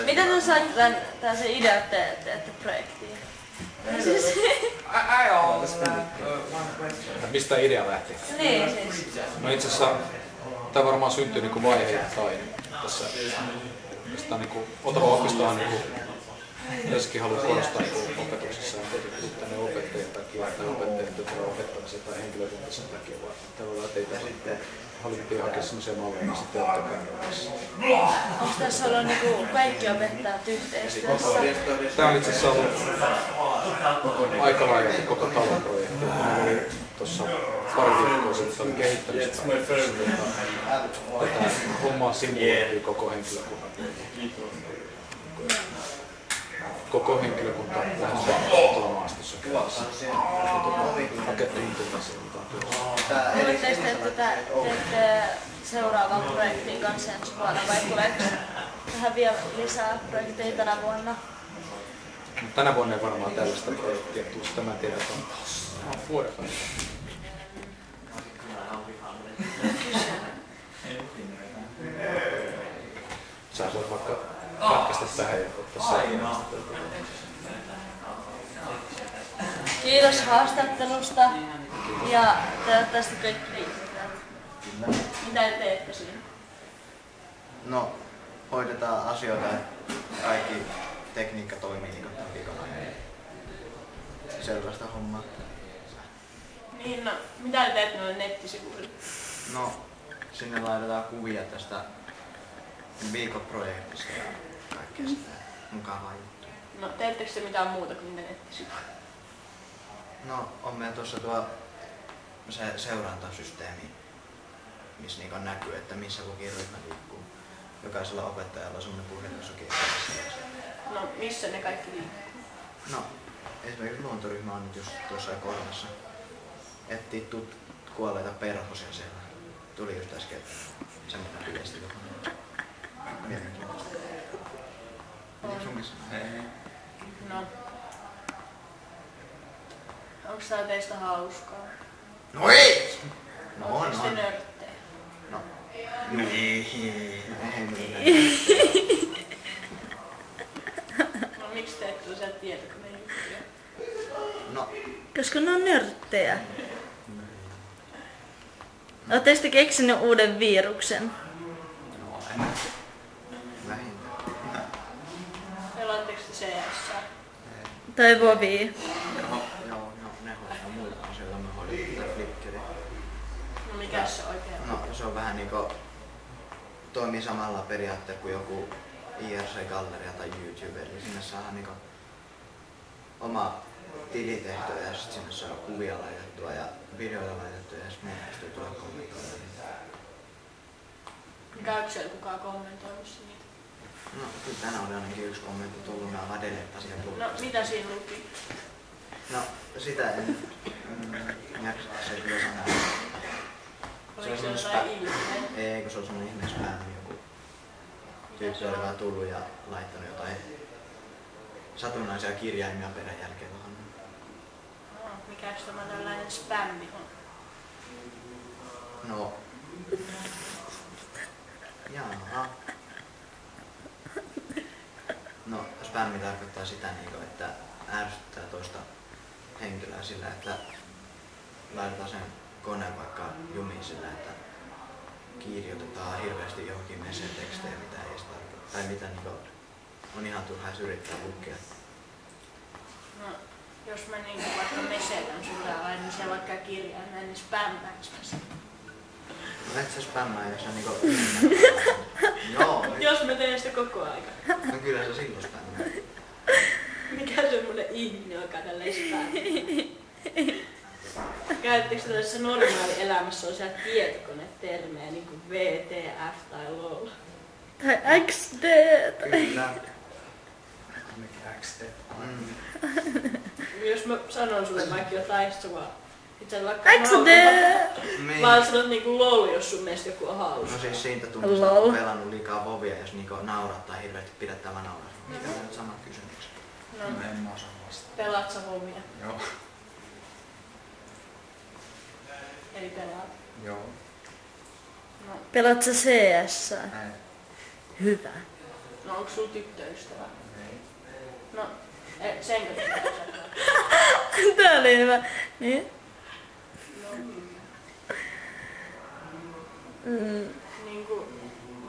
Miten te saitte tän se idea, että teette projektiin? Mistä idea lähti? Niin siis. No itse asiassa tämä varmaan syntyi niinku vaiheittain tässä. Oikeastaan niinku Otava opistohan niinku tässäkin haluaa korostaa niinku opetuksessa tietysti tänne opettajien takia tai opettajien opettamisen tai henkilökuntaisen takia, vaan tavallaan teitä sitten haluttiin hakea semmoisia malleja, niin sitten ottakaa tässä. Onko tässä ollut niinku kaikki opettajat yhteistyössä? Tämä on itse asiassa ollut aika laajalti koko talon projekti. Meillä oli tuossa pari viikkoa sitten kehittämistä. Tätä hommaa simuloitiin koko henkilökunnan. Koko henkilökunta lähes tuolla maastossa käydessä. Rakettiin tulla Oletteko te teette seuraavan projektin kanssa ensi vuonna vai tuleeko tähän vielä lisää projekteja tänä vuonna? Tänä vuonna ei varmaan tällaista projektia tule. Tämä tiedät on vuoden päästä. Sä voit vaikka katkaista tähän ja ottaa seuraavasta. Kiitos haastattelusta ja toivottavasti kaikki viihdytään. Mitä te teette siinä? No, hoidetaan asioita ja kaikki tekniikka toimii niin kuin tämän viikon ajan. Sellaista hommaa. Niin, no, mitä te teette noille nettisivuille? No, sinne laitetaan kuvia tästä viikon-projektista ja kaikkea sitä mukavaa juttua. No, teettekö te mitään muuta kuin niitä nettisivuja? No, on meillä tuossa se seurantasysteemi, missä niin näkyy, että missä kukin ryhmä liikkuu. Jokaisella opettajalla on semmoinen puhelin, jossa No, missä ne kaikki liikkuu? No, esimerkiksi luontoryhmä on nyt just tuossa kohdassa. Etsii kuolleita perhosia siellä. Tuli just äsken semmoinen viesti tuohon. Mielenkiintoista. Menikö sun missä? No. Onko tää teistä hauskaa? No ei! No on. Onko te nörttejä? No. Ei. No miksi teet tällaisia tietokonejuttuja? No. Koska ne on nörttejä. Ootte sitten keksinyt uuden viruksen? No en. Vähintään. Pelaatteko te CS? Tai Vovia? Joo, ne hoitaa muita asioita, me hoidetaan Flickeri. No mikäs se oikein on? No se on vähän niinku, toimii samalla periaatteella kuin joku IRC-galleria tai YouTube, eli sinne saadaan niinku oma tili tehtyä ja sit sinne saa kuvia laitettua ja videoita laitettua ja sit muut pystyy tulla kommentoida. Käykö siellä kukaan kommentoimassa niitä? No kyllä tänään oli ainakin yksi kommentti tullut, mä vaan deleettasin ja No mitä siinä luki? No sitä en jaksa se kyllä sanoa. Oliko se jotain ihmeen? Ei, kun se on semmonen ihme spam joku tyyppi oli vaan tullut ja laittanut jotain satunnaisia kirjaimia perän jälkeen tuohon. No, mikäs tämä tällainen spämmi on? No. Jaa. No, spämmi tarkoittaa sitä, että ärsyttää toista henkilöä sillä, että laitetaan sen koneen vaikka jumiin sillä, että kirjoitetaan hirveästi johonkin message-tekstejä, mitä ei edes tarkoita. Tai mitä on ihan turhaa yrittää lukea. No, jos mä vaikka meselän sulle ja laitan siellä vaikka kirjaimia, niin spämmäks mä sen? No et sä spämmää, jos sä Joo. Jos mä teen sitä koko aika. No kyllä sä silloin spämmää. Mikä semmonen ihminen, joka tälleen spämmää? Käyttekö tällaisessa normaali elämässä on siellä tietokonetermejä niin kuin VTF tai LOL? Tai XD tai... Kyllä. XD. Jos mä sanon sulle vaikka jotain, sit sä vaan... Sit sä vaikka vaan sanot niinku LOL, jos sun mielestä joku on hauska. No siis siitä tuntuu, että on pelannut liikaa Vovia, jos naurattaa hirveästi pidättävä nauraa. Mikä on nyt sama kysymys? No, en mä osaa vastata. pelaat sä Vovia? Joo. Eli pelaat? Joo. No. Pelaat sä CS? Ei. Hyvä. No onko sulla tyttöystävä? No, senkö Tää oli hyvä. Niin? Niinku,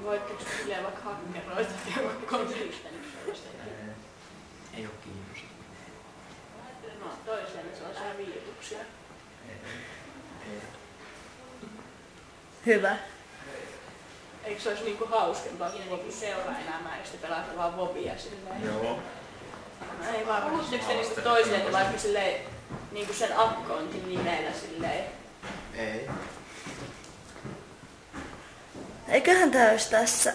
voitteko silleen vaikka hakkeroita ja vaikka konfliktenissä? Ei oo kiinnosta. No toiseen sellaisia viituksia. Hyvä. Eikö se olisi niinku hauskempaa, kun niinku seuraelämää ja sitten pelata vaan vobia silleen? Joo. No ei vaan, puhutteko te niinku toiseen vaikka silleen niinku sen akkoontin nimellä silleen? Ei. Eiköhän tää olisi tässä.